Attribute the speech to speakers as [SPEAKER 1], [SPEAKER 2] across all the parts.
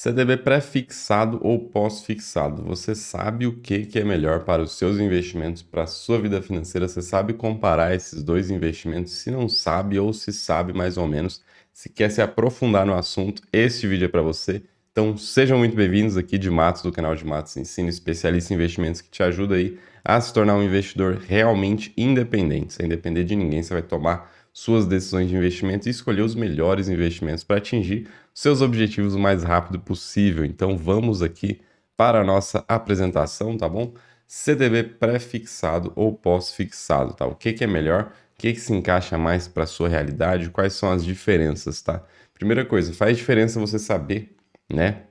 [SPEAKER 1] CDB pré-fixado ou pós-fixado? Você sabe o que é melhor para os seus investimentos, para a sua vida financeira? Você sabe comparar esses dois investimentos? Se não sabe ou se sabe mais ou menos, se quer se aprofundar no assunto, este vídeo é para você. Então sejam muito bem-vindos aqui de Matos, do canal de Matos Ensino, especialista em investimentos que te ajuda aí a se tornar um investidor realmente independente. Sem depender de ninguém, você vai tomar suas decisões de investimento e escolher os melhores investimentos para atingir seus objetivos o mais rápido possível. Então vamos aqui para a nossa apresentação, tá bom? CDB pré-fixado ou pós-fixado, tá? O que é melhor? O que se encaixa mais para a sua realidade? Quais são as diferenças, tá? Primeira coisa, faz diferença você saber, né?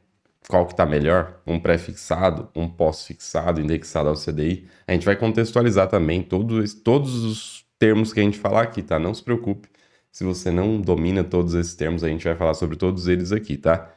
[SPEAKER 1] Qual que está melhor? Um pré-fixado, um pós-fixado, indexado ao CDI. A gente vai contextualizar também todos os termos que a gente falar aqui, tá? Não se preocupe. Se você não domina todos esses termos, a gente vai falar sobre todos eles aqui, tá?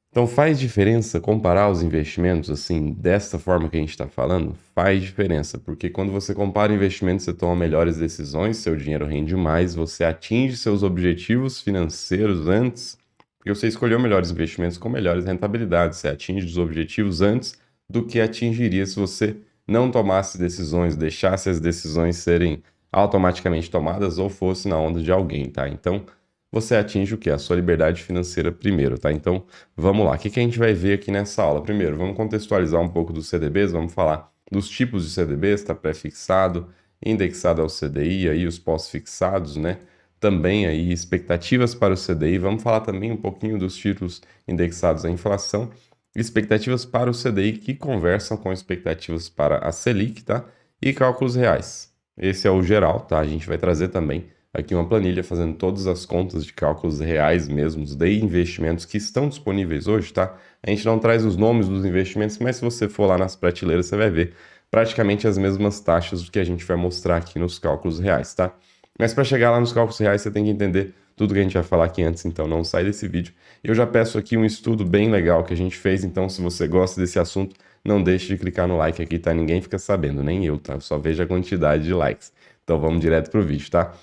[SPEAKER 1] Então faz diferença comparar os investimentos assim, desta forma que a gente está falando? Faz diferença, porque quando você compara investimentos, você toma melhores decisões, seu dinheiro rende mais, você atinge seus objetivos financeiros antes, porque você escolheu melhores investimentos com melhores rentabilidades, você atinge os objetivos antes do que atingiria se você não tomasse decisões, deixasse as decisões serem automaticamente tomadas ou fosse na onda de alguém, tá? Então, você atinge o quê? A sua liberdade financeira primeiro, tá? Então, vamos lá. O que a gente vai ver aqui nessa aula? Primeiro, vamos contextualizar um pouco dos CDBs, vamos falar dos tipos de CDBs, tá? Pré-fixado, indexado ao CDI, aí os pós-fixados, né? Também aí expectativas para o CDI. Vamos falar também um pouquinho dos títulos indexados à inflação, expectativas para o CDI que conversam com expectativas para a Selic, tá? E cálculos reais. Esse é o geral, tá? A gente vai trazer também aqui uma planilha fazendo todas as contas de cálculos reais mesmos de investimentos que estão disponíveis hoje, tá? A gente não traz os nomes dos investimentos, mas se você for lá nas prateleiras, você vai ver praticamente as mesmas taxas do que a gente vai mostrar aqui nos cálculos reais, tá? Mas para chegar lá nos cálculos reais, você tem que entender tudo que a gente vai falar aqui antes, então não sai desse vídeo. Eu já peço aqui um estudo bem legal que a gente fez, então se você gosta desse assunto, não deixe de clicar no like aqui, tá? Ninguém fica sabendo, nem eu, tá? Eu só vejo a quantidade de likes. Então vamos direto pro vídeo, tá?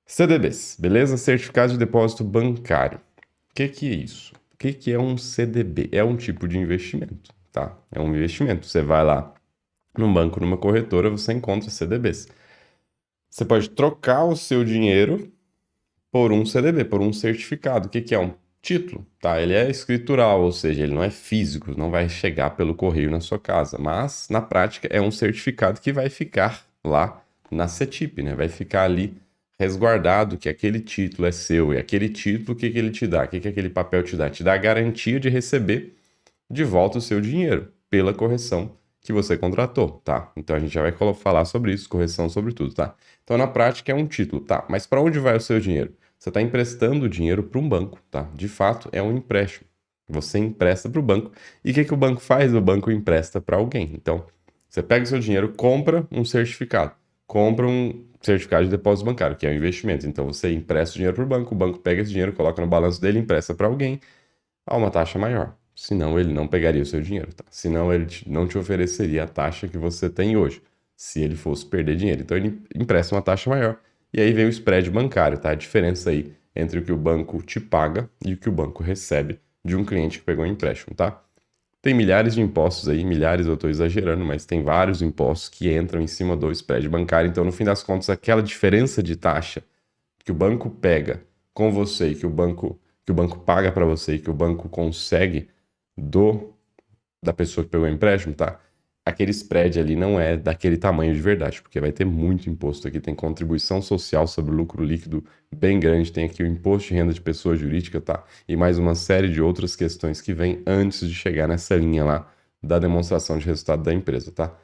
[SPEAKER 1] CDBs, beleza? Certificado de depósito bancário. O que é isso? O que é um CDB? É um tipo de investimento, tá? É um investimento. Você vai lá num banco, numa corretora, você encontra CDBs. Você pode trocar o seu dinheiro por um CDB, por um certificado. O que é um título? Tá? Ele é escritural, ou seja, ele não é físico, não vai chegar pelo correio na sua casa, mas na prática é um certificado que vai ficar lá na CETIP, né? Vai ficar ali resguardado que aquele título é seu. E aquele título, o que ele te dá? O que aquele papel te dá? Te dá a garantia de receber de volta o seu dinheiro pela correção que você contratou, tá? Então a gente já vai falar sobre isso, correção sobre tudo, tá? Então na prática é um título, tá? Mas para onde vai o seu dinheiro? Você está emprestando o dinheiro para um banco, tá? De fato é um empréstimo. Você empresta para o banco e o que o banco faz? O banco empresta para alguém. Então você pega o seu dinheiro, compra um certificado, compra um certificado de depósito bancário, que é um investimento. Então você empresta o dinheiro para o banco pega esse dinheiro, coloca no balanço dele, empresta para alguém a uma taxa maior. Senão ele não pegaria o seu dinheiro, tá? Senão ele não te ofereceria a taxa que você tem hoje, se ele fosse perder dinheiro. Então ele empresta uma taxa maior. E aí vem o spread bancário, tá? A diferença aí entre o que o banco te paga e o que o banco recebe de um cliente que pegou um empréstimo, tá? Tem milhares de impostos aí, milhares eu estou exagerando, mas tem vários impostos que entram em cima do spread bancário. Então, no fim das contas, aquela diferença de taxa que o banco pega com você e que o banco paga para você e que o banco consegue da pessoa que pegou o empréstimo, tá? Aquele spread ali não é daquele tamanho de verdade, porque vai ter muito imposto aqui. Tem contribuição social sobre o lucro líquido bem grande, tem aqui o imposto de renda de pessoa jurídica, tá? E mais uma série de outras questões que vêm antes de chegar nessa linha lá da demonstração de resultado da empresa, tá?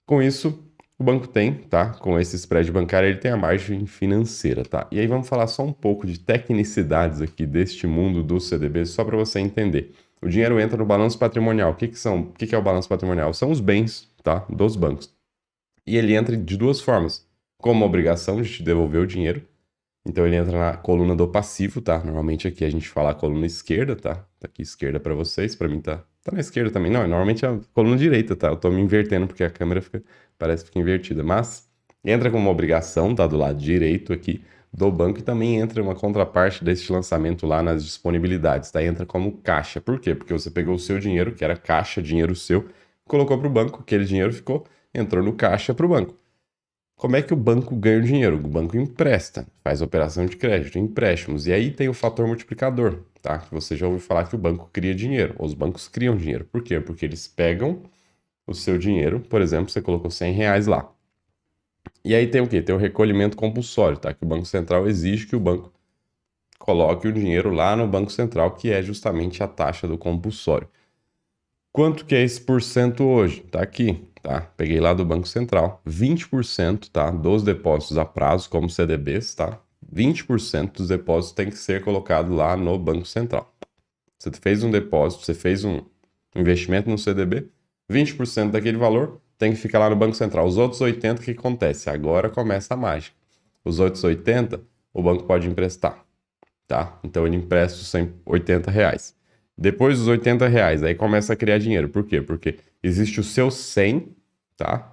[SPEAKER 1] Com isso, o banco tem, tá? Com esse spread bancário, ele tem a margem financeira, tá? E aí vamos falar só um pouco de tecnicidades aqui deste mundo do CDB, só para você entender. O dinheiro entra no balanço patrimonial. O que é o balanço patrimonial? São os bens, tá? Dos bancos. E ele entra de duas formas. Como uma obrigação de te devolver o dinheiro. Então ele entra na coluna do passivo, tá? Normalmente aqui a gente fala a coluna esquerda, tá? Tá aqui esquerda para vocês, para mim tá na esquerda também. Não, normalmente é a coluna direita, tá? Eu tô me invertendo porque a câmera parece que fica invertida. Mas entra como uma obrigação, tá? Do lado direito aqui do banco e também entra uma contraparte desse lançamento lá nas disponibilidades, tá? Entra como caixa. Por quê? Porque você pegou o seu dinheiro, que era caixa, dinheiro seu, colocou para o banco, aquele dinheiro entrou no caixa para o banco. Como é que o banco ganha o dinheiro? O banco empresta, faz operação de crédito, empréstimos. E aí tem o fator multiplicador, tá? Que você já ouviu falar que o banco cria dinheiro, ou os bancos criam dinheiro. Por quê? Porque eles pegam o seu dinheiro, por exemplo, você colocou R$ 100 lá. E aí tem o quê? Tem o recolhimento compulsório, tá? Que o Banco Central exige que o banco coloque o dinheiro lá no Banco Central, que é justamente a taxa do compulsório. Quanto que é esse porcento hoje? Tá aqui, tá? Peguei lá do Banco Central, 20%, tá? Dos depósitos a prazo, como CDBs, tá? 20% dos depósitos tem que ser colocado lá no Banco Central. Você fez um depósito, você fez um investimento no CDB, 20% daquele valor tem que ficar lá no Banco Central. Os outros 80%, o que acontece? Agora começa a mágica. Os outros 80%, o banco pode emprestar, tá? Então ele empresta os R$ 80. Depois dos R$ 80, aí começa a criar dinheiro. Por quê? Porque existe o seu 100, tá?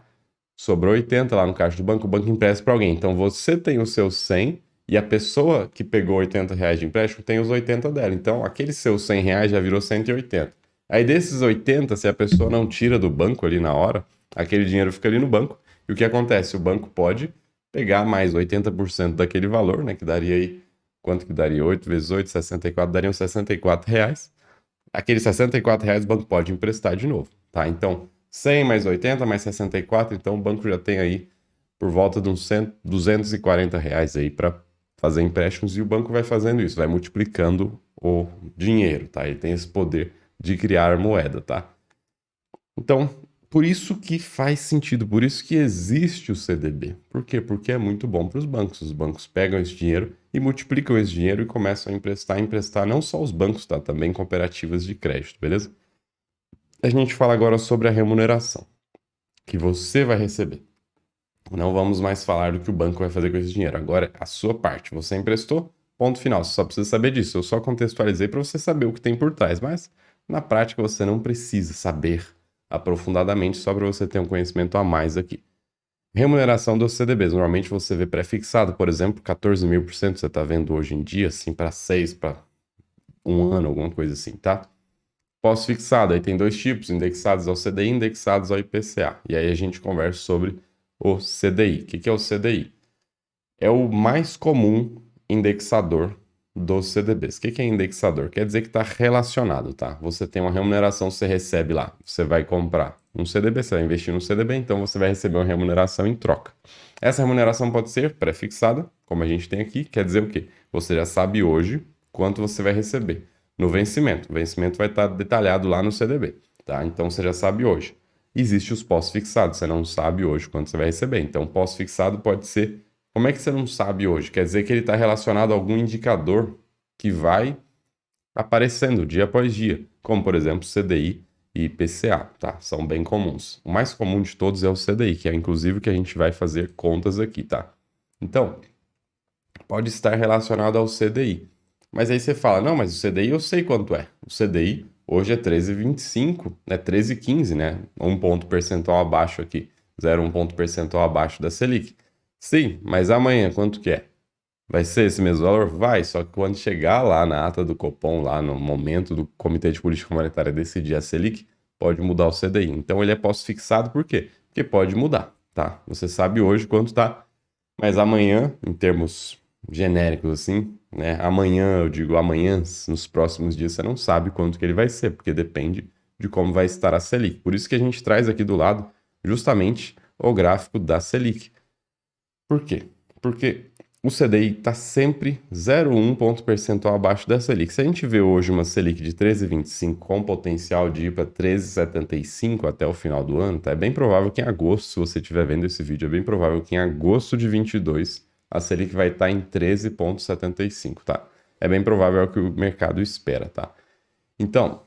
[SPEAKER 1] Sobrou 80 lá no caixa do banco, o banco empresta para alguém. Então você tem o seu 100 e a pessoa que pegou R$ 80 de empréstimo tem os 80 dela. Então aquele seu R$ 100 já virou 180. Aí desses 80, se a pessoa não tira do banco ali na hora, aquele dinheiro fica ali no banco. E o que acontece? O banco pode pegar mais 80% daquele valor, né? Que daria aí, quanto que daria? 8 vezes 8, 64, dariam R$ 64. Aqueles R$ 64 o banco pode emprestar de novo, tá? Então, 100 mais 80 mais 64, então o banco já tem aí por volta de uns R$ 240 aí para fazer empréstimos e o banco vai fazendo isso, vai multiplicando o dinheiro, tá? Ele tem esse poder de criar moeda, tá? Então, por isso que faz sentido, por isso que existe o CDB. Por quê? Porque é muito bom para os bancos. Os bancos pegam esse dinheiro e multiplicam esse dinheiro e começam a emprestar não só os bancos, tá? Também cooperativas de crédito, beleza? A gente fala agora sobre a remuneração que você vai receber. Não vamos mais falar do que o banco vai fazer com esse dinheiro. Agora, a sua parte. Você emprestou, ponto final. Você só precisa saber disso. Eu só contextualizei para você saber o que tem por trás, mas na prática você não precisa saber aprofundadamente, só para você ter um conhecimento a mais aqui. Remuneração dos CDBs. Normalmente você vê pré-fixado, por exemplo, 14.000%. Você está vendo hoje em dia, assim, para 6, para um ano, alguma coisa assim, tá? Pós-fixado, aí tem dois tipos, indexados ao CDI e indexados ao IPCA. E aí a gente conversa sobre o CDI. O que é o CDI? É o mais comum indexador dos CDBs. O que é indexador? Quer dizer que está relacionado, tá? Você tem uma remuneração, você recebe lá. Você vai comprar um CDB, você vai investir no CDB, então você vai receber uma remuneração em troca. Essa remuneração pode ser pré-fixada, como a gente tem aqui, quer dizer o quê? Você já sabe hoje quanto você vai receber no vencimento. O vencimento vai estar detalhado lá no CDB, tá? Então você já sabe hoje. Existe os pós-fixados, você não sabe hoje quanto você vai receber. Então, pós-fixado pode ser. Como é que você não sabe hoje? Quer dizer que ele está relacionado a algum indicador que vai aparecendo dia após dia, como por exemplo CDI e IPCA, tá? São bem comuns. O mais comum de todos é o CDI, que é inclusive o que a gente vai fazer contas aqui, tá? Então, pode estar relacionado ao CDI. Mas aí você fala, não, mas o CDI eu sei quanto é. O CDI hoje é 13,25, né? 13,15, né? Um ponto percentual abaixo aqui. 0,1 ponto percentual abaixo da Selic. Sim, mas amanhã quanto que é? Vai ser esse mesmo valor? Vai, só que quando chegar lá na ata do Copom, lá no momento do Comitê de Política Monetária decidir a Selic, pode mudar o CDI. Então ele é pós-fixado por quê? Porque pode mudar, tá? Você sabe hoje quanto tá, mas amanhã, em termos genéricos assim, né? Amanhã, eu digo amanhã, nos próximos dias, você não sabe quanto que ele vai ser, porque depende de como vai estar a Selic. Por isso que a gente traz aqui do lado justamente o gráfico da Selic. Por quê? Porque o CDI está sempre 0,1 ponto percentual abaixo da Selic. Se a gente vê hoje uma Selic de 13,25 com potencial de ir para 13,75 até o final do ano, tá? É bem provável que em agosto, se você estiver vendo esse vídeo, é bem provável que em agosto de 22 a Selic vai estar em 13,75, tá? É bem provável é o que o mercado espera, tá? Então,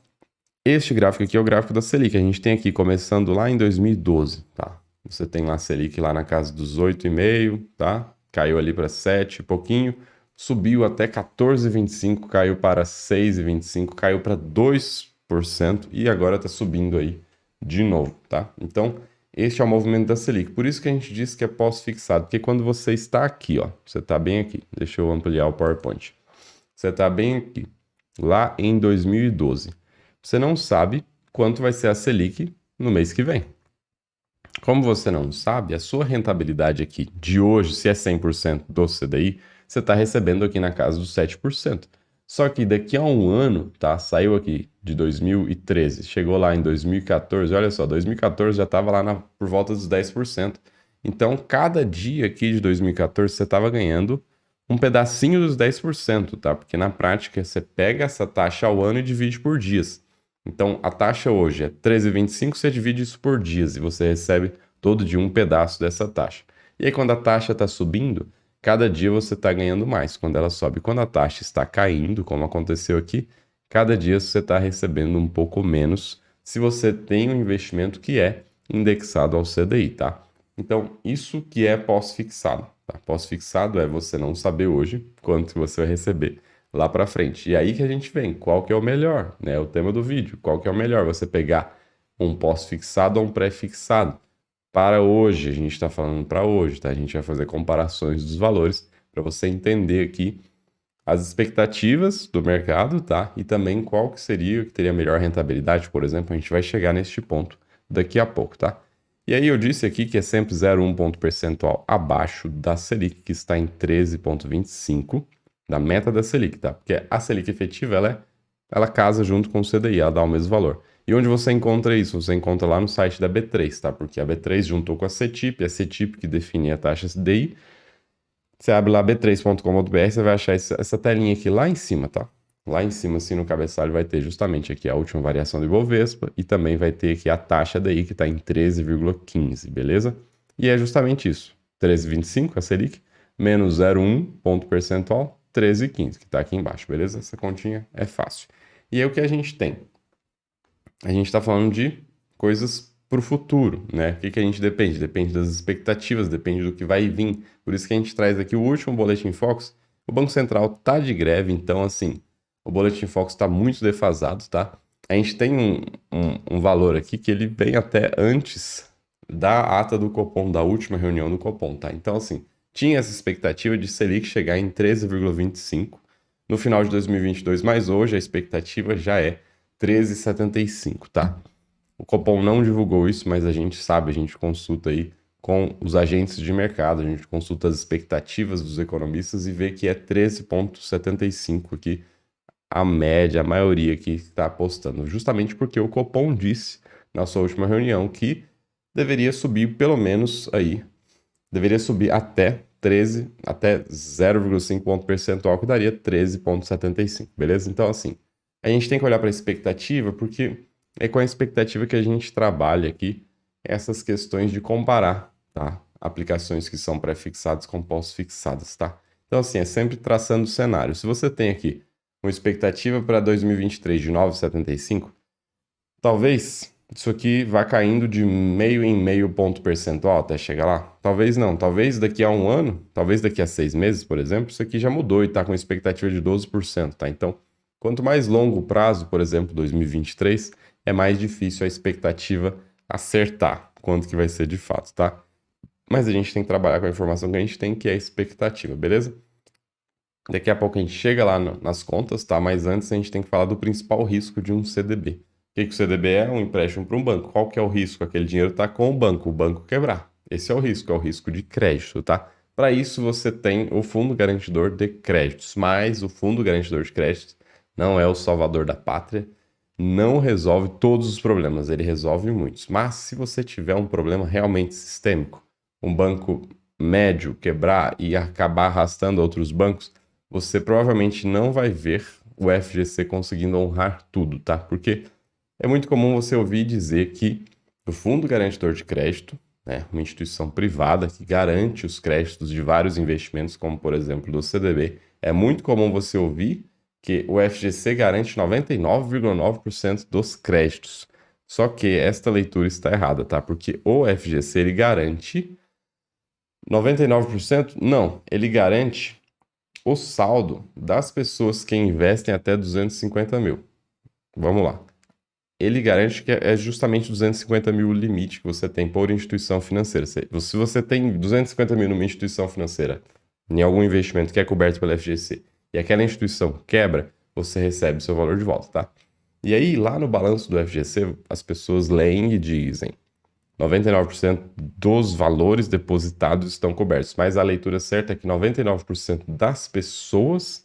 [SPEAKER 1] este gráfico aqui é o gráfico da Selic. A gente tem aqui começando lá em 2012, tá? Você tem lá a Selic lá na casa dos 8,5, tá? Caiu ali para 7 e pouquinho, subiu até 14,25, caiu para 6,25, caiu para 2% e agora está subindo aí de novo, tá? Então, este é o movimento da Selic. Por isso que a gente diz que é pós-fixado, porque quando você está aqui, ó, você está bem aqui. Deixa eu ampliar o PowerPoint. Você está bem aqui, lá em 2012. Você não sabe quanto vai ser a Selic no mês que vem. Como você não sabe, a sua rentabilidade aqui de hoje, se é 100% do CDI, você está recebendo aqui na casa dos 7%. Só que daqui a um ano, tá? Saiu aqui de 2013, chegou lá em 2014, olha só, 2014 já estava lá por volta dos 10%. Então, cada dia aqui de 2014 você estava ganhando um pedacinho dos 10%, tá? Porque na prática você pega essa taxa ao ano e divide por dias. Então, a taxa hoje é 13,25, você divide isso por dias e você recebe todo dia um pedaço dessa taxa. E aí, quando a taxa está subindo, cada dia você está ganhando mais quando ela sobe. Quando a taxa está caindo, como aconteceu aqui, cada dia você está recebendo um pouco menos se você tem um investimento que é indexado ao CDI, tá? Então, isso que é pós-fixado, tá? Pós-fixado é você não saber hoje quanto você vai receber lá para frente. E aí que a gente vem, qual que é o melhor, né? O tema do vídeo, qual que é o melhor? Você pegar um pós-fixado ou um pré-fixado. Para hoje, a gente está falando para hoje, tá? A gente vai fazer comparações dos valores para você entender aqui as expectativas do mercado, tá? E também qual que seria, que teria melhor rentabilidade, por exemplo, a gente vai chegar neste ponto daqui a pouco, tá? E aí eu disse aqui que é sempre 0,1 ponto percentual abaixo da Selic, que está em 13,25, da meta da Selic, tá? Porque a Selic efetiva, ela casa junto com o CDI, ela dá o mesmo valor. E onde você encontra isso? Você encontra lá no site da B3, tá? Porque a B3 juntou com a CETIP que define a taxa CDI. Você abre lá b3.com.br, você vai achar essa telinha aqui lá em cima, tá? Lá em cima, assim, no cabeçalho, vai ter justamente aqui a última variação do Ibovespa e também vai ter aqui a taxa daí, que está em 13,15, beleza? E é justamente isso, 13,25 a Selic, menos 0,1 ponto percentual, 13,15, que está aqui embaixo, beleza? Essa continha é fácil. E aí o que a gente tem? A gente está falando de coisas para o futuro, né? O que a gente depende? Depende das expectativas, depende do que vai vir. Por isso que a gente traz aqui o último Boletim Focus. O Banco Central tá de greve, então, assim, o Boletim Focus está muito defasado, tá? A gente tem um valor aqui que ele vem até antes da ata do Copom, da última reunião do Copom, tá? Então, assim, tinha essa expectativa de Selic chegar em 13,25 no final de 2022, mas hoje a expectativa já é 13,75, tá? O Copom não divulgou isso, mas a gente sabe, a gente consulta aí com os agentes de mercado, a gente consulta as expectativas dos economistas e vê que é 13,75 aqui a média, a maioria que está apostando, justamente porque o Copom disse na sua última reunião que deveria subir pelo menos aí, deveria subir até 13, até 0,5 ponto percentual, que daria 13,75, beleza? Então, assim, a gente tem que olhar para a expectativa, porque é com a expectativa que a gente trabalha aqui essas questões de comparar, tá? Aplicações que são pré-fixadas com pós-fixadas, tá? Então, assim, é sempre traçando o cenário. Se você tem aqui uma expectativa para 2023 de 9,75, talvez isso aqui vá caindo de meio em meio ponto percentual até chegar lá. Talvez não, talvez daqui a um ano, talvez daqui a 6 meses, por exemplo, isso aqui já mudou e está com expectativa de 12%, tá? Então, quanto mais longo o prazo, por exemplo, 2023, é mais difícil a expectativa acertar quanto que vai ser de fato, tá? Mas a gente tem que trabalhar com a informação que a gente tem, que é a expectativa, beleza? Daqui a pouco a gente chega lá nas contas, tá? Mas antes a gente tem que falar do principal risco de um CDB. O que o CDB é? Um empréstimo para um banco. Qual que é o risco? Aquele dinheiro está com o banco quebrar. Esse é o risco de crédito, tá? Para isso você tem o Fundo Garantidor de Créditos, mas o Fundo Garantidor de Créditos não é o salvador da pátria, não resolve todos os problemas, ele resolve muitos. Mas se você tiver um problema realmente sistêmico, um banco médio quebrar e acabar arrastando outros bancos, você provavelmente não vai ver o FGC conseguindo honrar tudo, tá? Porque é muito comum você ouvir dizer que o Fundo Garantidor de Crédito, né, uma instituição privada que garante os créditos de vários investimentos, como por exemplo do CDB, é muito comum você ouvir que o FGC garante 99,9% dos créditos. Só que esta leitura está errada, tá? Porque o FGC ele garante 99%? Não, ele garante o saldo das pessoas que investem até 250 mil. Vamos lá. ele garante que é justamente 250 mil o limite que você tem por instituição financeira. Se você tem 250 mil numa instituição financeira, em algum investimento que é coberto pela FGC, e aquela instituição quebra, você recebe seu valor de volta, tá? E aí, lá no balanço do FGC, as pessoas leem e dizem 99% dos valores depositados estão cobertos, mas a leitura certa é que 99% das pessoas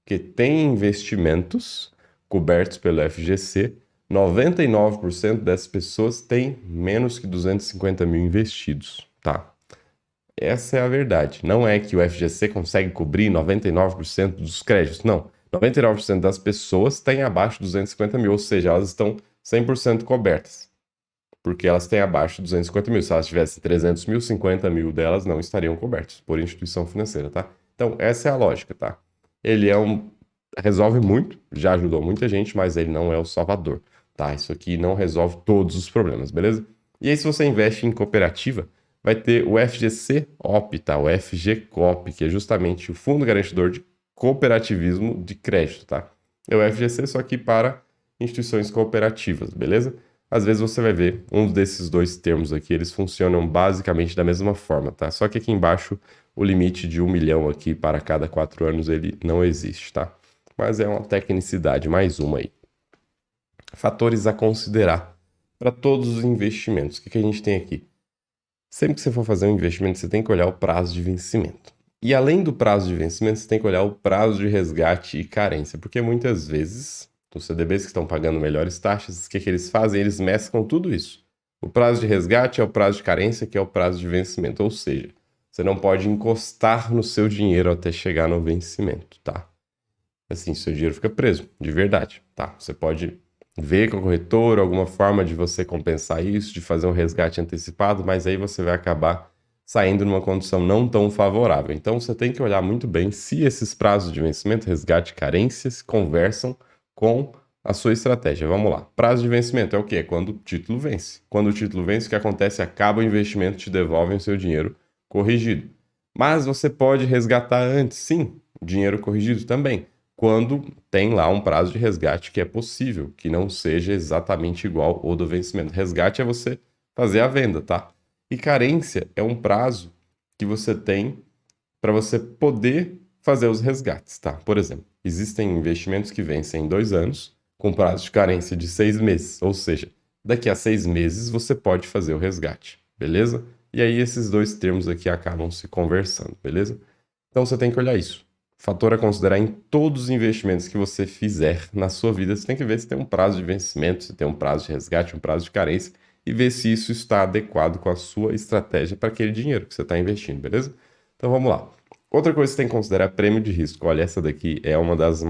[SPEAKER 1] que têm investimentos cobertos pelo FGC, 99% dessas pessoas têm menos que 250 mil investidos, tá? Essa é a verdade. Não é que o FGC consegue cobrir 99% dos créditos, não. 99% das pessoas têm abaixo de 250 mil, ou seja, elas estão 100% cobertas, porque elas têm abaixo de 250 mil. Se elas tivessem 300 mil, 50 mil delas não estariam cobertas por instituição financeira, tá? Então, essa é a lógica, tá? Ele resolve muito, já ajudou muita gente, mas ele não é o salvador, tá? Isso aqui não resolve todos os problemas, beleza? E aí, se você investe em cooperativa, vai ter o FGCOP, tá? O FGCOP, que é justamente o Fundo Garantidor de Cooperativismo de Crédito, tá? É o FGC, só que para instituições cooperativas, beleza? Às vezes você vai ver um desses dois termos aqui, eles funcionam basicamente da mesma forma, tá? Só que aqui embaixo o limite de 1 milhão aqui para cada 4 anos ele não existe, tá? Mas é uma tecnicidade, mais uma aí. Fatores a considerar para todos os investimentos. O que a gente tem aqui? Sempre que você for fazer um investimento, você tem que olhar o prazo de vencimento. E além do prazo de vencimento, você tem que olhar o prazo de resgate e carência, porque muitas vezes os CDBs que estão pagando melhores taxas, o que eles fazem? Eles mesclam tudo isso. O prazo de resgate é o prazo de carência, que é o prazo de vencimento, ou seja, você não pode encostar no seu dinheiro até chegar no vencimento, tá? Assim, seu dinheiro fica preso, de verdade, tá? Você pode ver com o corretor alguma forma de você compensar isso, de fazer um resgate antecipado, mas aí você vai acabar saindo numa condição não tão favorável. Então você tem que olhar muito bem se esses prazos de vencimento, resgate e carências conversam com a sua estratégia. Vamos lá. Prazo de vencimento é o quê? É quando o título vence. Quando o título vence, o que acontece? Acaba o investimento, te devolvem o seu dinheiro corrigido. Mas você pode resgatar antes, sim, dinheiro corrigido também, quando tem lá um prazo de resgate que é possível, que não seja exatamente igual ao do vencimento. Resgate é você fazer a venda, tá? E carência é um prazo que você tem para você poder fazer os resgates, tá? Por exemplo, existem investimentos que vencem em 2 anos, com prazo de carência de 6 meses, ou seja, daqui a 6 meses você pode fazer o resgate, beleza? E aí esses dois termos aqui acabam se conversando, beleza? Então você tem que olhar isso. Fator a considerar em todos os investimentos que você fizer na sua vida. Você tem que ver se tem um prazo de vencimento, se tem um prazo de resgate, um prazo de carência e ver se isso está adequado com a sua estratégia para aquele dinheiro que você está investindo, beleza? Então vamos lá. Outra coisa que você tem que considerar é prêmio de risco. Olha, essa daqui é uma dos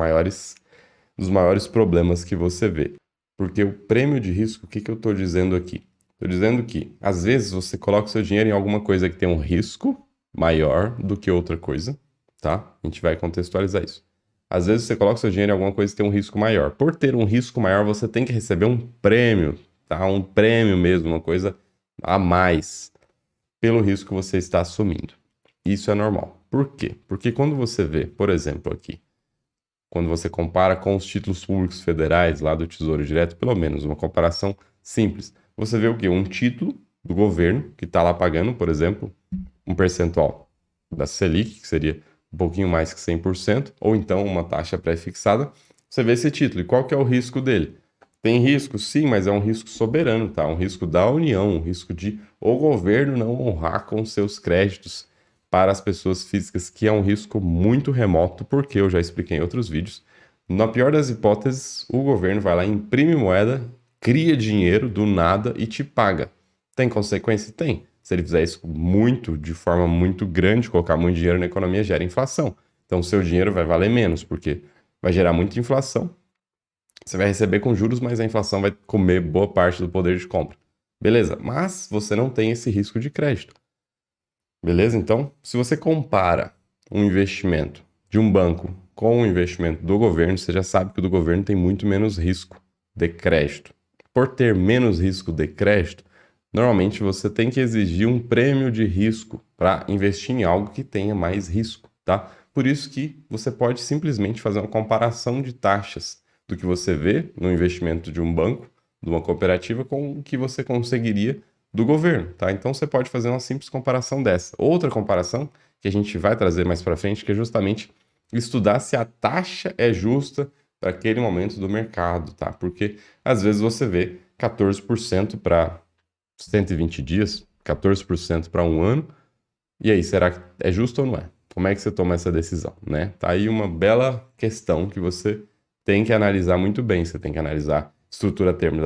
[SPEAKER 1] maiores problemas que você vê. Porque o prêmio de risco, o que eu estou dizendo aqui? Estou dizendo que, às vezes, você coloca o seu dinheiro em alguma coisa que tem um risco maior do que outra coisa, tá? A gente vai contextualizar isso. Às vezes você coloca seu dinheiro em alguma coisa que tem um risco maior. Por ter um risco maior, você tem que receber um prêmio, tá? Um prêmio mesmo, uma coisa a mais pelo risco que você está assumindo. Isso é normal. Por quê? Porque quando você vê, por exemplo, aqui, quando você compara com os títulos públicos federais lá do Tesouro Direto, pelo menos uma comparação simples, você vê o quê? Um título do governo que está lá pagando, por exemplo, um percentual da Selic, que seria um pouquinho mais que 100%, ou então uma taxa pré-fixada, você vê esse título. E qual que é o risco dele? Tem risco, sim, mas é um risco soberano, tá? Um risco da União, um risco de o governo não honrar com seus créditos para as pessoas físicas, que é um risco muito remoto, porque eu já expliquei em outros vídeos. Na pior das hipóteses, o governo vai lá, imprime moeda, cria dinheiro do nada e te paga. Tem consequência? Tem. Se ele fizer isso muito, de forma muito grande, colocar muito dinheiro na economia, gera inflação. Então, o seu dinheiro vai valer menos, porque vai gerar muita inflação. Você vai receber com juros, mas a inflação vai comer boa parte do poder de compra. Beleza, mas você não tem esse risco de crédito. Beleza? Então, se você compara um investimento de um banco com um investimento do governo, você já sabe que o do governo tem muito menos risco de crédito. Por ter menos risco de crédito, normalmente você tem que exigir um prêmio de risco para investir em algo que tenha mais risco, tá? Por isso que você pode simplesmente fazer uma comparação de taxas do que você vê no investimento de um banco de uma cooperativa com o que você conseguiria do governo, tá? Então você pode fazer uma simples comparação dessa. Outra comparação que a gente vai trazer mais para frente, que é justamente estudar se a taxa é justa para aquele momento do mercado, tá? Porque às vezes você vê 14% para 120 dias, 14% para um ano, e aí, será que é justo ou não é? Como é que você toma essa decisão, né? Tá aí uma bela questão que você tem que analisar muito bem. Você tem que analisar a estrutura termo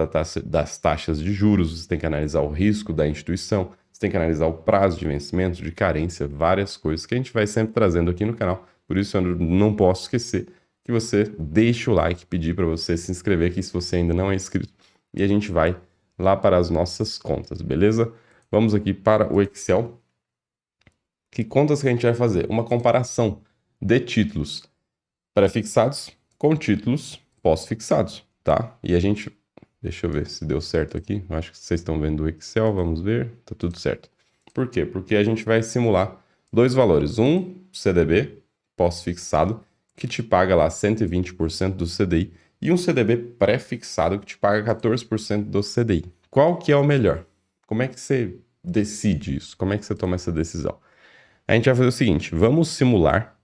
[SPEAKER 1] das taxas de juros, você tem que analisar o risco da instituição, você tem que analisar o prazo de vencimento, de carência, várias coisas que a gente vai sempre trazendo aqui no canal. Por isso eu não posso esquecer que você deixe o like, pedir para você se inscrever aqui se você ainda não é inscrito. E a gente vai lá para as nossas contas, beleza? Vamos aqui para o Excel. Que contas que a gente vai fazer? Uma comparação de títulos pré-fixados com títulos pós-fixados, tá? E a gente... Deixa eu ver se deu certo aqui. Eu acho que vocês estão vendo o Excel, vamos ver. Tá tudo certo. Por quê? Porque a gente vai simular dois valores. Um CDB pós-fixado, que te paga lá 120% do CDI, e um CDB pré-fixado, que te paga 14% do CDI. Qual que é o melhor? Como é que você decide isso? Como é que você toma essa decisão? A gente vai fazer o seguinte, vamos simular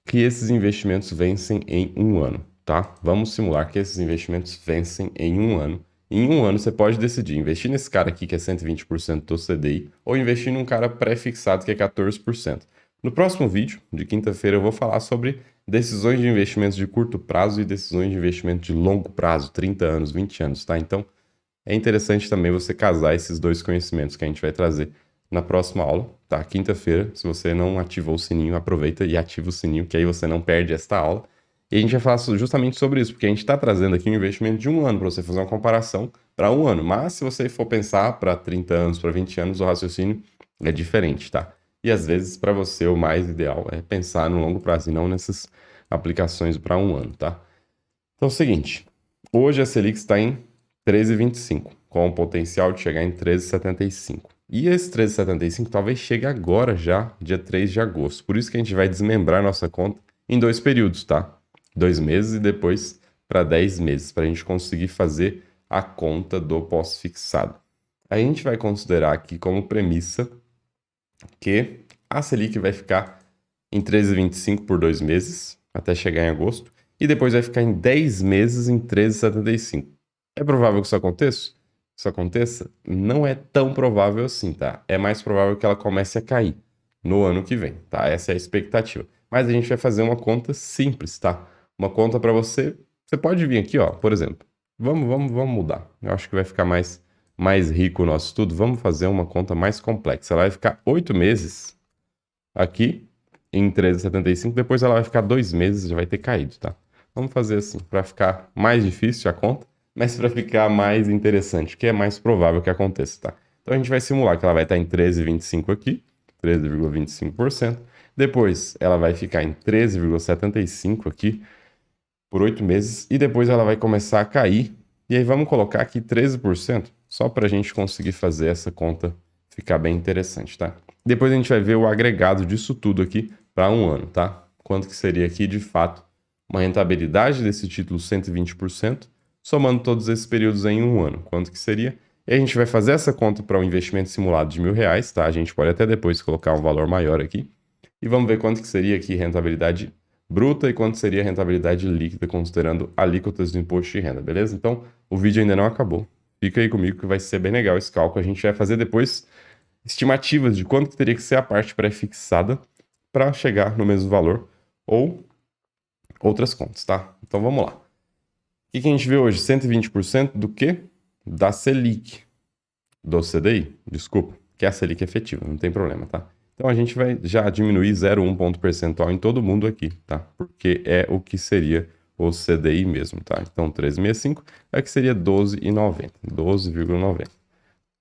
[SPEAKER 1] que esses investimentos vencem em um ano, tá? Vamos simular que esses investimentos vencem em um ano. Em um ano você pode decidir investir nesse cara aqui que é 120% do CDI ou investir num cara pré-fixado que é 14%. No próximo vídeo, de quinta-feira, eu vou falar sobre decisões de investimentos de curto prazo e decisões de investimento de longo prazo, 30 anos, 20 anos, tá? Então, é interessante também você casar esses dois conhecimentos que a gente vai trazer na próxima aula, tá? Quinta-feira, se você não ativou o sininho, aproveita e ativa o sininho, que aí você não perde esta aula. E a gente vai falar justamente sobre isso, porque a gente está trazendo aqui um investimento de um ano para você fazer uma comparação para um ano. Mas se você for pensar para 30 anos, para 20 anos, o raciocínio é diferente, tá? E às vezes, para você, o mais ideal é pensar no longo prazo e não nessas aplicações para um ano, tá? Então é o seguinte, hoje a Selic está em 13,25, com o potencial de chegar em 13,75. E esse 13,75 talvez chegue agora já, dia 3 de agosto. Por isso que a gente vai desmembrar nossa conta em dois períodos, tá? 2 meses e depois para 10 meses, para a gente conseguir fazer a conta do pós-fixado. A gente vai considerar aqui como premissa que a Selic vai ficar em 13,25 por 2 meses, até chegar em agosto, e depois vai ficar em 10 meses em 13,75. É provável que isso aconteça? Isso aconteça? Não é tão provável assim, tá? É mais provável que ela comece a cair no ano que vem, tá? Essa é a expectativa. Mas a gente vai fazer uma conta simples, tá? Uma conta para você. Você pode vir aqui, ó, por exemplo. Vamos mudar. Eu acho que vai ficar mais rico o nosso estudo. Vamos fazer uma conta mais complexa. Ela vai ficar 8 meses aqui em 13,75, depois ela vai ficar 2 meses e já vai ter caído, tá? Vamos fazer assim, para ficar mais difícil a conta, mas para ficar mais interessante, que é mais provável que aconteça, tá? Então a gente vai simular que ela vai estar em 13,25 aqui, 13,25%. Depois ela vai ficar em 13,75 aqui por 8 meses e depois ela vai começar a cair. E aí vamos colocar aqui 13%, só para a gente conseguir fazer essa conta ficar bem interessante, tá? Depois a gente vai ver o agregado disso tudo aqui para um ano, tá? Quanto que seria aqui, de fato, uma rentabilidade desse título 120%, somando todos esses períodos em um ano. Quanto que seria? E a gente vai fazer essa conta para um investimento simulado de R$ 1.000, tá? A gente pode até depois colocar um valor maior aqui. E vamos ver quanto que seria aqui rentabilidade bruta e quanto seria a rentabilidade líquida, considerando alíquotas do imposto de renda, beleza? Então, o vídeo ainda não acabou. Fica aí comigo que vai ser bem legal esse cálculo. A gente vai fazer depois estimativas de quanto que teria que ser a parte pré-fixada para chegar no mesmo valor ou outras contas, tá? Então vamos lá. O que a gente vê hoje? 120% do quê? Da Selic. Do CDI, desculpa, que é a Selic efetiva, não tem problema, tá? Então a gente vai já diminuir 0,1 ponto percentual em todo mundo aqui, tá? Porque é o que seria o CDI mesmo, tá? Então 13,65 é que seria 12,90. 12,90.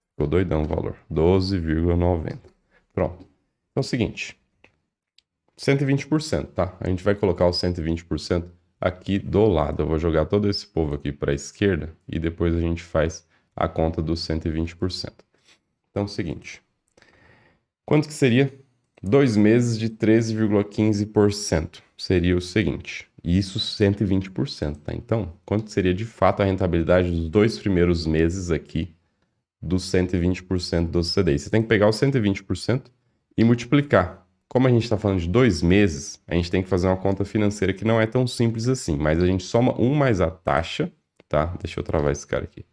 [SPEAKER 1] Ficou doidão o valor. 12,90. Pronto. Então é o seguinte. 120%, tá? A gente vai colocar os 120% aqui do lado. Eu vou jogar todo esse povo aqui para a esquerda e depois a gente faz a conta dos 120%. Então é o seguinte. Quanto que seria 2 meses de 13,15%? Seria o seguinte. E isso 120%, tá? Então, quanto seria de fato a rentabilidade dos 2 primeiros meses aqui dos 120% do CDI? Você tem que pegar os 120% e multiplicar. Como a gente está falando de 2 meses, a gente tem que fazer uma conta financeira que não é tão simples assim, mas a gente soma 1 mais a taxa, tá? Deixa eu travar esse cara aqui.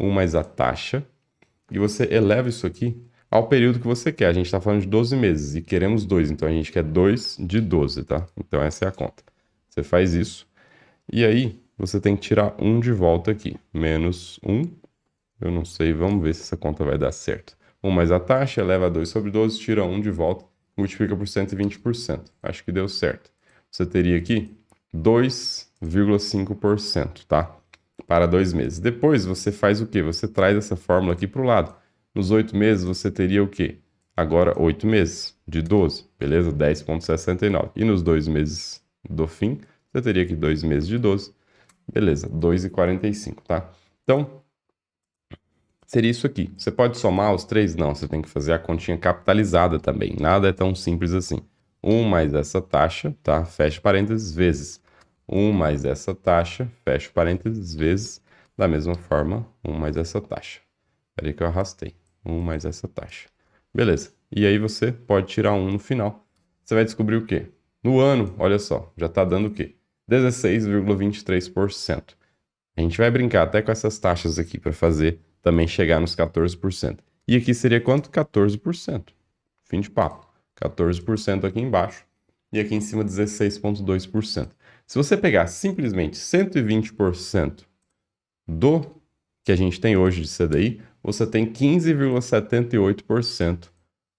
[SPEAKER 1] 1 mais a taxa, e você eleva isso aqui ao período que você quer. A gente está falando de 12 meses e queremos 2, então a gente quer 2 de 12, tá? Então essa é a conta. Você faz isso, e aí você tem que tirar 1 de volta aqui. Menos 1, eu não sei, vamos ver se essa conta vai dar certo. 1 mais a taxa, eleva a 2 sobre 12, tira 1 de volta, multiplica por 120%. Acho que deu certo. Você teria aqui 2,5%, tá? Para 2 meses. Depois você faz o quê? Você traz essa fórmula aqui para o lado. Nos 8 meses você teria o quê? Agora 8 meses de 12, beleza? 10,69. E nos 2 meses do fim, você teria aqui 2 meses de 12, beleza? 2,45, tá? Então, seria isso aqui. Você pode somar os três? Não, você tem que fazer a continha capitalizada também. Nada é tão simples assim. 1 mais essa taxa, tá? Fecha parênteses, vezes 1 mais essa taxa, fecha parênteses, vezes, da mesma forma, 1 mais essa taxa. Peraí que eu arrastei. 1 mais essa taxa. Beleza. E aí você pode tirar 1 no final. Você vai descobrir o quê? No ano, olha só, já está dando o quê? 16,23%. A gente vai brincar até com essas taxas aqui para fazer também chegar nos 14%. E aqui seria quanto? 14%. Fim de papo. 14% aqui embaixo e aqui em cima 16,2%. Se você pegar simplesmente 120% do que a gente tem hoje de CDI, você tem 15,78%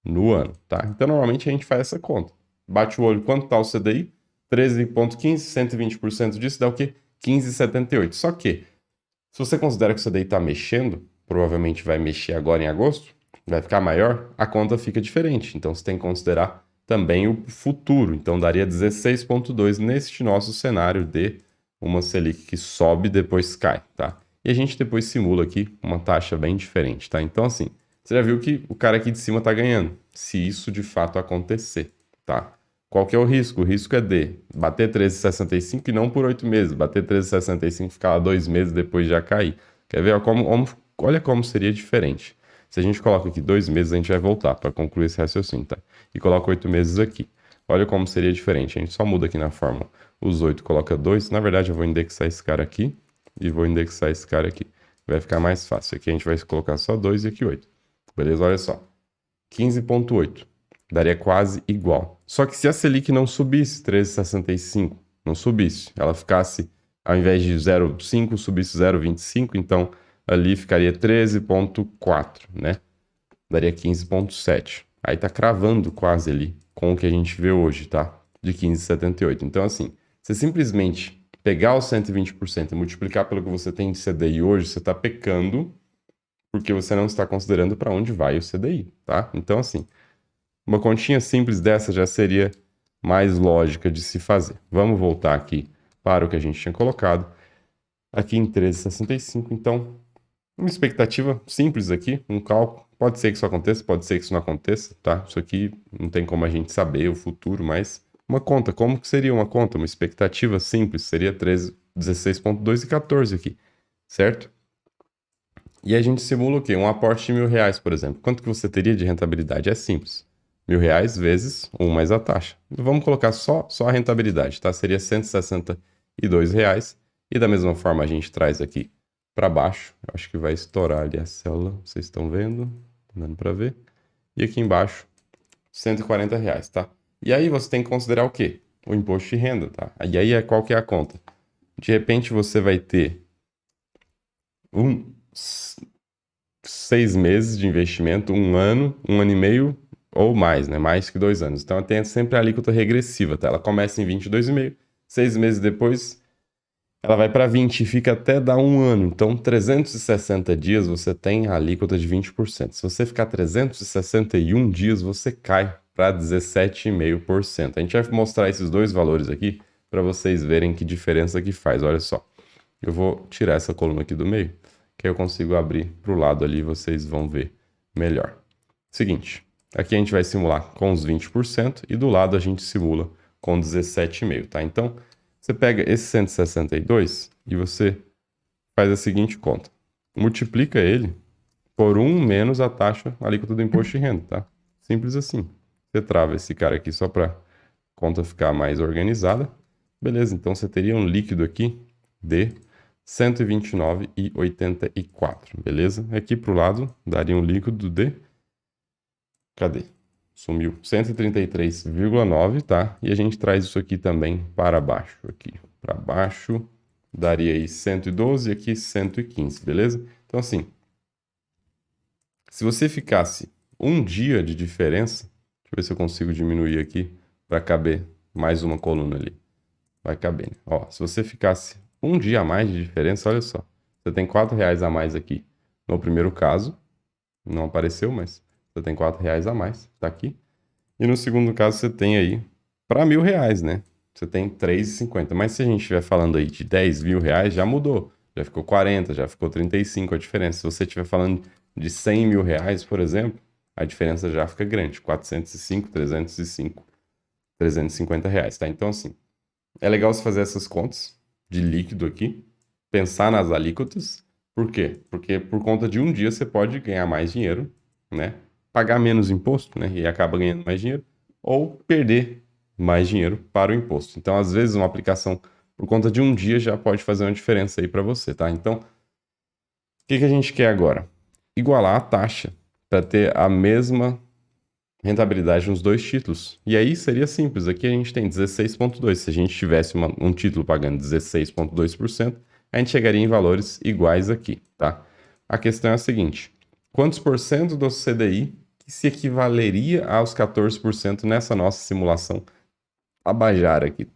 [SPEAKER 1] no ano, tá? Então, normalmente a gente faz essa conta. Bate o olho, quanto está o CDI? 13,15, 120% disso dá o quê? 15,78. Só que, se você considera que o CDI está mexendo, provavelmente vai mexer agora em agosto, vai ficar maior, a conta fica diferente. Então, você tem que considerar também o futuro. Então, daria 16,2 neste nosso cenário de uma Selic que sobe e depois cai, tá? E a gente depois simula aqui uma taxa bem diferente, tá? Então, assim, você já viu que o cara aqui de cima está ganhando, se isso de fato acontecer, tá? Qual que é o risco? O risco é de bater 13,65 e não por 8 meses, bater 13,65 e ficar lá 2 meses depois já cair. Quer ver? Olha como seria diferente. Se a gente coloca aqui 2 meses, a gente vai voltar para concluir esse raciocínio, tá? E coloca 8 meses aqui. Olha como seria diferente. A gente só muda aqui na fórmula. Os 8 coloca 2. Na verdade, eu vou indexar esse cara aqui e vou indexar esse cara aqui. Vai ficar mais fácil. Aqui a gente vai colocar só 2 e aqui 8. Beleza? Olha só. 15,8. Daria quase igual. Só que se a Selic não subisse 13,65, não subisse, ela ficasse, ao invés de 0,5, subisse 0,25, então ali ficaria 13,4, né? Daria 15,7. Aí tá cravando quase ali com o que a gente vê hoje, tá? De 15,78. Então, assim, você simplesmente pegar os 120% e multiplicar pelo que você tem de CDI hoje, você tá pecando porque você não está considerando para onde vai o CDI, tá? Então, assim, uma continha simples dessa já seria mais lógica de se fazer. Vamos voltar aqui para o que a gente tinha colocado. Aqui em 13,65, então, uma expectativa simples aqui, um cálculo. Pode ser que isso aconteça, pode ser que isso não aconteça, tá? Isso aqui não tem como a gente saber o futuro, mas uma conta, como que seria uma conta? Uma expectativa simples, seria 13, 16,2 e 14 aqui, certo? E a gente simula o quê? Um aporte de R$ 1.000, por exemplo. Quanto que você teria de rentabilidade? É simples. R$ 1.000 vezes 1 mais a taxa. Vamos colocar só a rentabilidade, tá? Seria R$ 162. E da mesma forma a gente traz aqui para baixo. Eu acho que vai estourar ali a célula. Vocês estão vendo? Tá dando para ver? E aqui embaixo, R$ 140, tá? E aí você tem que considerar o quê? O imposto de renda, tá? E aí qual que é a conta? De repente você vai ter 6 meses de investimento, 1 ano, 1 ano e meio ou mais, né? Mais que 2 anos. Então tem sempre a alíquota regressiva, tá? Ela começa em 22,5, 6 meses depois ela vai para 20 e fica até dar 1 ano. Então 360 dias você tem a alíquota de 20%. Se você ficar 361 dias, você cai para 17,5%. A gente vai mostrar esses dois valores aqui para vocês verem que diferença que faz. Olha só. Eu vou tirar essa coluna aqui do meio, que aí eu consigo abrir para o lado ali e vocês vão ver melhor. Seguinte, aqui a gente vai simular com os 20% e do lado a gente simula com 17,5%, tá? Então, Você pega esse 162 e você faz a seguinte conta. Multiplica ele por 1 menos a taxa alíquota do imposto de renda, tá? Simples assim. Você trava esse cara aqui só para conta ficar mais organizada. Beleza, então você teria um líquido aqui de 129,84, beleza? Aqui para o lado daria um líquido de... Cadê? Sumiu. 133,9, tá? E a gente traz isso aqui também para baixo. Aqui para baixo daria aí 112 e aqui 115, beleza? Então assim, se você ficasse um dia de diferença, deixa eu ver se eu consigo diminuir aqui para caber mais uma coluna ali. Vai caber, né? Ó, se você ficasse um dia a mais de diferença, olha só. Você tem R$ 4 a mais aqui. No primeiro caso, não apareceu, mas você tem R$ 4 a mais, tá aqui. E no segundo caso, você tem aí para R$ 1.000, né? Você tem 3,50. Mas se a gente estiver falando aí de 10 mil reais, já mudou. Já ficou 40, já ficou 35 a diferença. Se você estiver falando de 100 mil reais, por exemplo, a diferença já fica grande. 405, 305, R$ 350, tá? Então, assim, é legal você fazer essas contas de líquido aqui, pensar nas alíquotas. Por quê? Porque por conta de um dia você pode ganhar mais dinheiro, né? Pagar menos imposto, né? E acaba ganhando mais dinheiro, ou perder mais dinheiro para o imposto. Então, às vezes, uma aplicação por conta de um dia já pode fazer uma diferença aí para você, tá? Então, o que a gente quer agora? Igualar a taxa para ter a mesma rentabilidade nos dois títulos. E aí seria simples. Aqui a gente tem 16,2%. Se a gente tivesse um título pagando 16,2%, a gente chegaria em valores iguais aqui, tá? A questão é a seguinte: quantos por cento do CDI que se equivaleria aos 14% nessa nossa simulação Tabajara aqui?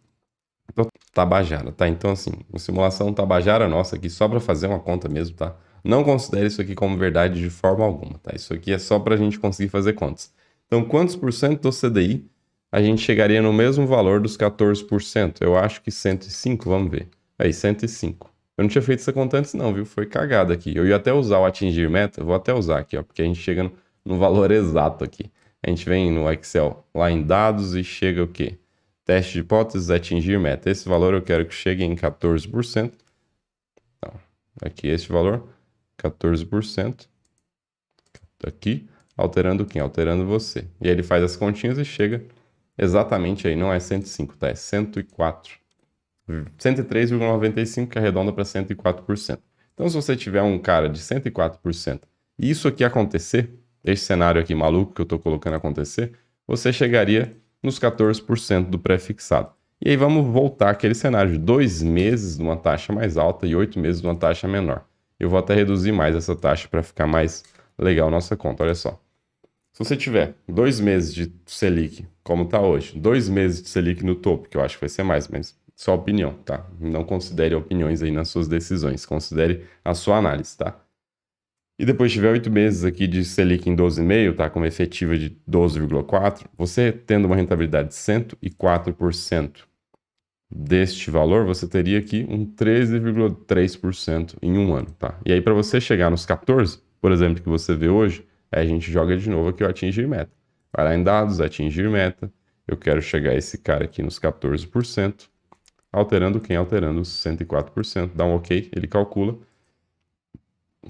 [SPEAKER 1] Tabajara, tá? Então, assim, uma simulação Tabajara nossa aqui, só para fazer uma conta mesmo, tá? Não considere isso aqui como verdade de forma alguma, tá? Isso aqui é só para a gente conseguir fazer contas. Então, quantos por cento do CDI a gente chegaria no mesmo valor dos 14%? Eu acho que 105, vamos ver. Aí, 105. Eu não tinha feito essa conta antes não, viu? Foi cagada aqui. Eu ia até usar o atingir meta, vou até usar aqui, ó, porque a gente chega no valor exato aqui. A gente vem no Excel, lá em dados e chega o quê? Teste de hipóteses, atingir meta. Esse valor eu quero que chegue em 14%. Então, aqui esse valor, 14%. Aqui, alterando quem? Alterando você. E aí ele faz as continhas e chega exatamente aí. Não é 105, tá? É 104. 103,95 que arredonda para 104%. Então, se você tiver um cara de 104% e isso aqui acontecer, esse cenário aqui maluco que eu estou colocando acontecer, você chegaria nos 14% do pré-fixado. E aí vamos voltar àquele cenário de 2 meses de uma taxa mais alta e 8 meses de uma taxa menor. Eu vou até reduzir mais essa taxa para ficar mais legal a nossa conta. Olha só. Se você tiver 2 meses de Selic, como está hoje, 2 meses de Selic no topo, que eu acho que vai ser mais, mas só opinião, tá? Não considere opiniões aí nas suas decisões, considere a sua análise, tá? E depois tiver 8 meses aqui de Selic em 12,5, tá? Com uma efetiva de 12,4, você tendo uma rentabilidade de 104% deste valor, você teria aqui um 13,3% em um ano, tá? E aí para você chegar nos 14, por exemplo, que você vê hoje, aí a gente joga de novo aqui o atingir meta. Vai lá em dados, atingir meta. Eu quero chegar esse cara aqui nos 14%. Alterando quem? Alterando os 104%. Dá um OK, ele calcula.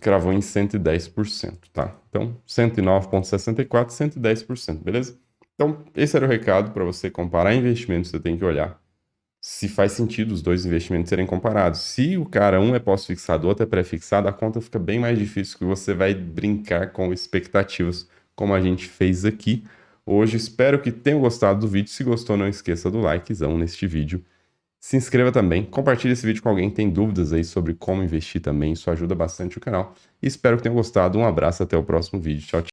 [SPEAKER 1] Cravou em 110%, tá? Então, 109,64, 110%, beleza? Então, esse era o recado. Para você comparar investimentos, você tem que olhar se faz sentido os dois investimentos serem comparados. Se o cara, um é pós-fixado, o outro é pré-fixado, a conta fica bem mais difícil, que você vai brincar com expectativas, como a gente fez aqui hoje. Espero que tenham gostado do vídeo. Se gostou, não esqueça do likezão neste vídeo. Se inscreva também, compartilhe esse vídeo com alguém que tem dúvidas aí sobre como investir também, isso ajuda bastante o canal. E espero que tenham gostado. Um abraço, até o próximo vídeo. Tchau, tchau.